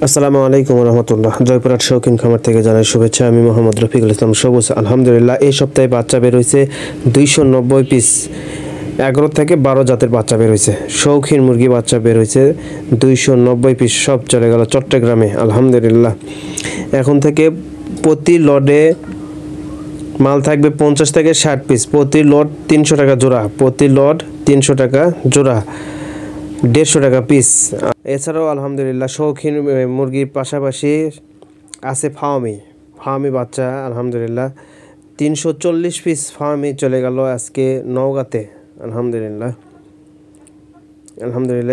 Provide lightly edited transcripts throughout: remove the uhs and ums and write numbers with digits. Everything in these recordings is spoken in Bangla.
আসসালামু আলাইকুম রহমতুল্লাহ। জয়পুরহাট শৌখিন খামার থেকে জানাই শুভেচ্ছা। আমি মোহাম্মদ রফিকুল ইসলাম সবুজ। আলহামদুলিল্লাহ, এই সপ্তাহে বাচ্চা বের হয়েছে 290 পিস। 11 থেকে 12 জাতের বাচ্চা বের হয়েছে। শৌখিন মুরগি বাচ্চা বের হয়েছে 290 পিস। সব চলে গেল চট্টগ্রামে। আলহামদুলিল্লাহ, এখন থেকে প্রতি লটে মাল থাকবে 50 থেকে 60 পিস। প্রতি লট 300 টাকা জোড়া। প্রতি লট 300 টাকা জোড়া, 150 টাকা পিস। এছাড়াও আলহামদুলিল্লাহ শৌখিন মুরগির পাশাপাশি আছে ফার্মি বাচ্চা। আলহামদুলিল্লাহ 340 পিস ফার্মি চলে গেল আজকে নওগাঁতে। আলহামদুলিল্লাহ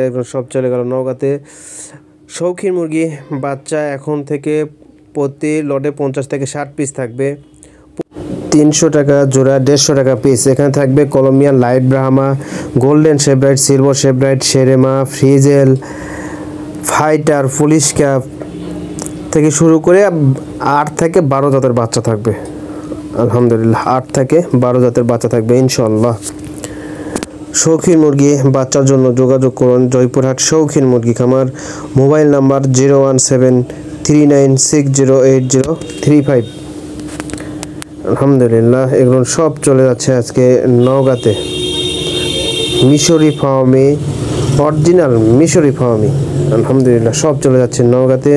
এগুলো সব চলে গেল নওগাঁতে। শৌখিন মুরগি বাচ্চা এখন থেকে প্রতি লটে 50 থেকে 60 পিস থাকবে। 300 টাকা জোড়া, 150 টাকা পিস। এখানে থাকবে Columbian light Brahma, golden Sebright, silver Sebright, Serama, frizzle, fighter, Polish cap থেকে শুরু করে 8 থেকে 12 জাতের বাচ্চা থাকবে। আলহামদুলিল্লাহ 8 থেকে 12 জাতের বাচ্চা থাকবে ইনশাআল্লাহ। শৌখিন মুরগি বাচ্চার জন্য যোগাযোগ করুন জয়পুরহাট শৌখিন মুরগি খামার। Mobile number 01739608035। আলহামদুলিল্লাহ এগুলো সব চলে যাচ্ছে আজকে নওগাঁতে। মিশরি ফার্মি, অরিজিনাল মিশরি ফার্মি। আলহামদুলিল্লাহ সব চলে যাচ্ছে নওগাঁতে।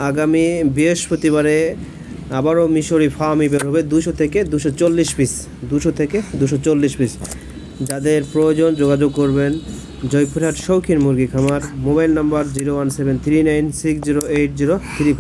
আগামী বৃহস্পতিবারে আবারও মিশরি ফার্মি বের হবে 200 থেকে 240 পিস। 200 থেকে 240 পিস। যাদের প্রয়োজন যোগাযোগ করবেন জয়পুরহাট শৌখিন মুরগি খামার। Mobile number 01739608035।